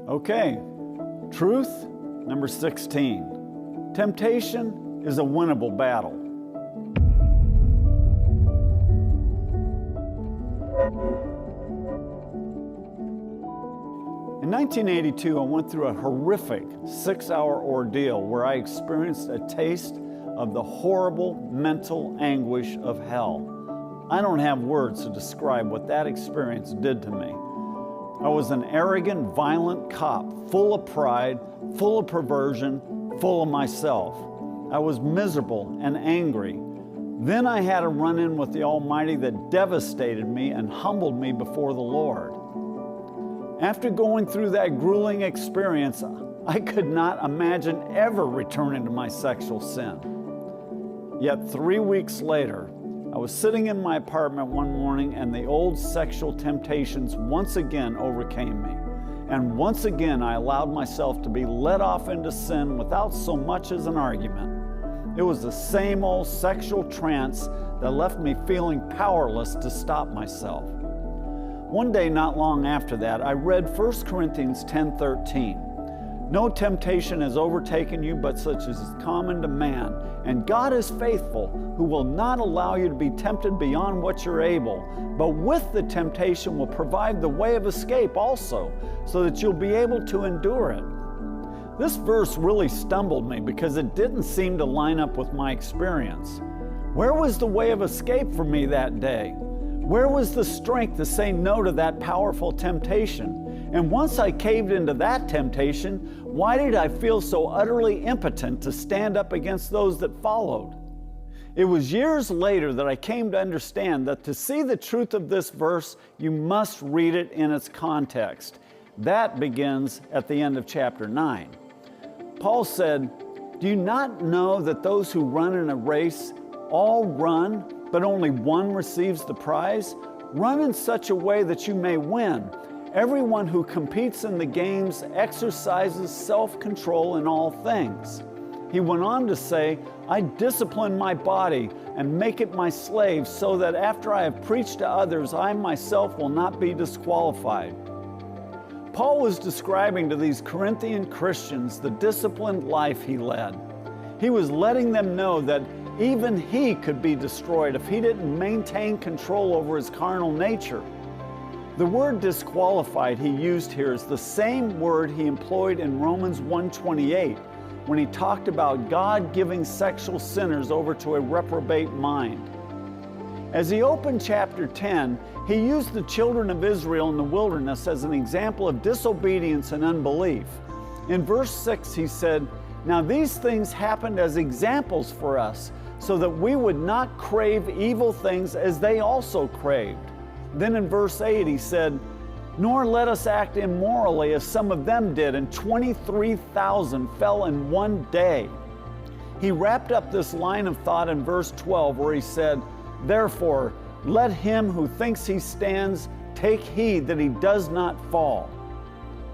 Okay, truth number 16. Temptation is a winnable battle. In 1982, I went through a horrific 6-hour ordeal where I experienced a taste of the horrible mental anguish of hell. I don't have words to describe what that experience did to me. I was an arrogant, violent cop, full of pride, full of perversion, full of myself. I was miserable and angry. Then I had a run-in with the Almighty that devastated me and humbled me before the Lord. After going through that grueling experience, I could not imagine ever returning to my sexual sin. Yet 3 weeks later, I was sitting in my apartment one morning and the old sexual temptations once again overcame me. And once again, I allowed myself to be led off into sin without so much as an argument. It was the same old sexual trance that left me feeling powerless to stop myself. One day not long after that, I read 1 Corinthians 10:13. No temptation has overtaken you but such as is common to man. And God is faithful, who will not allow you to be tempted beyond what you're able, but with the temptation will provide the way of escape also, so that you'll be able to endure it. This verse really stumbled me because it didn't seem to line up with my experience. Where was the way of escape for me that day? Where was the strength to say no to that powerful temptation? And once I caved into that temptation, why did I feel so utterly impotent to stand up against those that followed? It was years later that I came to understand that to see the truth of this verse, you must read it in its context. That begins at the end of chapter 9. Paul said, "Do you not know that those who run in a race all run, but only one receives the prize? Run in such a way that you may win. Everyone who competes in the games exercises self-control in all things." He went on to say, "I discipline my body and make it my slave so that after I have preached to others, I myself will not be disqualified." Paul was describing to these Corinthian Christians the disciplined life he led. He was letting them know that even he could be destroyed if he didn't maintain control over his carnal nature. The word disqualified he used here is the same word he employed in Romans 1:28 when he talked about God giving sexual sinners over to a reprobate mind. As he opened chapter 10, he used the children of Israel in the wilderness as an example of disobedience and unbelief. In verse 6 he said, "Now these things happened as examples for us, so that we would not crave evil things as they also craved." Then in verse 8 he said, "Nor let us act immorally as some of them did, and 23,000 fell in one day." He wrapped up this line of thought in verse 12 where he said, "Therefore, let him who thinks he stands take heed that he does not fall."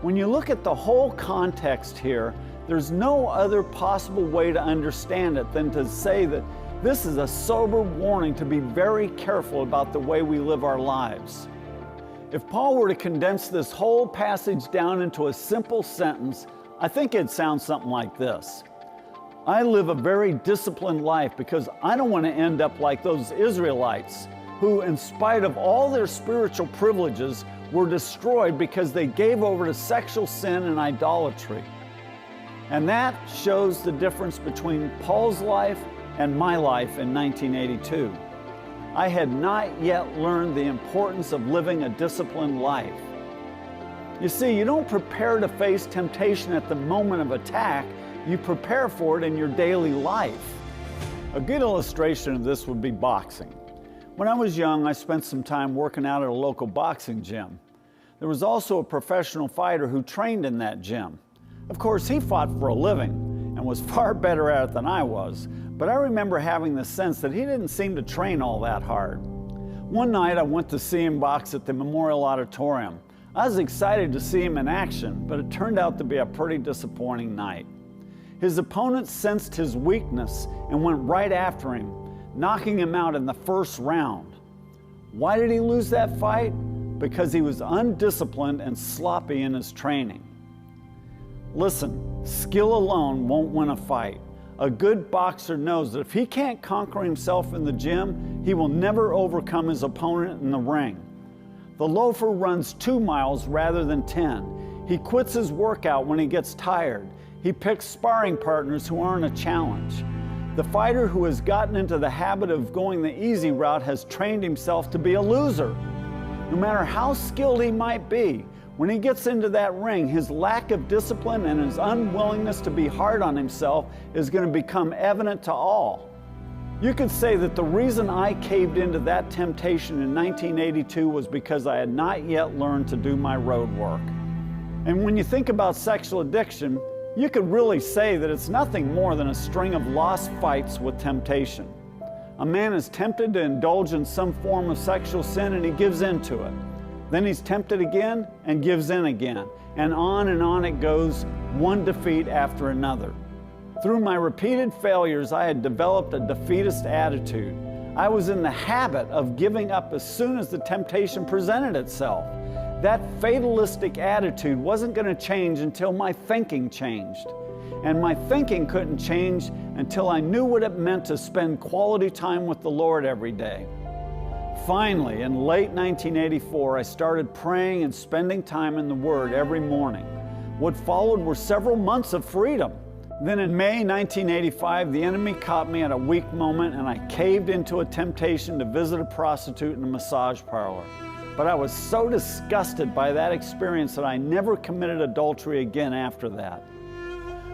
When you look at the whole context here, there's no other possible way to understand it than to say that this is a sober warning to be very careful about the way we live our lives. If Paul were to condense this whole passage down into a simple sentence, I think it'd sound something like this. I live a very disciplined life because I don't want to end up like those Israelites who, in spite of all their spiritual privileges, were destroyed because they gave over to sexual sin and idolatry. And that shows the difference between Paul's life and my life in 1982. I had not yet learned the importance of living a disciplined life. You see, you don't prepare to face temptation at the moment of attack, you prepare for it in your daily life. A good illustration of this would be boxing. When I was young, I spent some time working out at a local boxing gym. There was also a professional fighter who trained in that gym. Of course, he fought for a living and was far better at it than I was, but I remember having the sense that he didn't seem to train all that hard. One night I went to see him box at the Memorial Auditorium. I was excited to see him in action, but it turned out to be a pretty disappointing night. His opponent sensed his weakness and went right after him, knocking him out in the first round. Why did he lose that fight? Because he was undisciplined and sloppy in his training. Listen, skill alone won't win a fight. A good boxer knows that if he can't conquer himself in the gym, he will never overcome his opponent in the ring. The loafer runs 2 miles rather than 10. He quits his workout when he gets tired. He picks sparring partners who aren't a challenge. The fighter who has gotten into the habit of going the easy route has trained himself to be a loser. No matter how skilled he might be, when he gets into that ring, his lack of discipline and his unwillingness to be hard on himself is going to become evident to all. You could say that the reason I caved into that temptation in 1982 was because I had not yet learned to do my road work. And when you think about sexual addiction, you could really say that it's nothing more than a string of lost fights with temptation. A man is tempted to indulge in some form of sexual sin and he gives in to it. Then he's tempted again and gives in again. And on it goes, one defeat after another. Through my repeated failures, I had developed a defeatist attitude. I was in the habit of giving up as soon as the temptation presented itself. That fatalistic attitude wasn't going to change until my thinking changed. And my thinking couldn't change until I knew what it meant to spend quality time with the Lord every day. Finally, in late 1984, I started praying and spending time in the Word every morning. What followed were several months of freedom. Then in May 1985, the enemy caught me at a weak moment and I caved into a temptation to visit a prostitute in a massage parlor. But I was so disgusted by that experience that I never committed adultery again after that.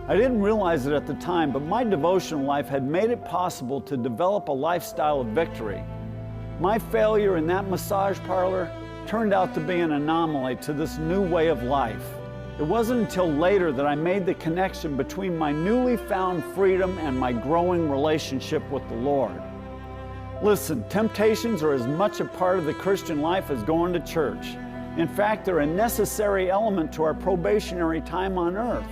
I didn't realize it at the time, but my devotional life had made it possible to develop a lifestyle of victory. My failure in that massage parlor turned out to be an anomaly to this new way of life. It wasn't until later that I made the connection between my newly found freedom and my growing relationship with the Lord. Listen, temptations are as much a part of the Christian life as going to church. In fact, they're a necessary element to our probationary time on earth.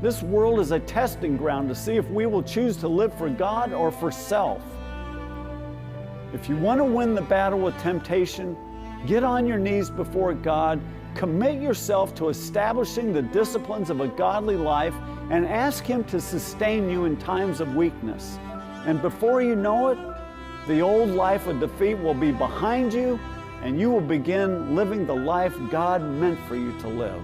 This world is a testing ground to see if we will choose to live for God or for self. If you want to win the battle with temptation, get on your knees before God, commit yourself to establishing the disciplines of a godly life, and ask Him to sustain you in times of weakness. And before you know it, the old life of defeat will be behind you, and you will begin living the life God meant for you to live.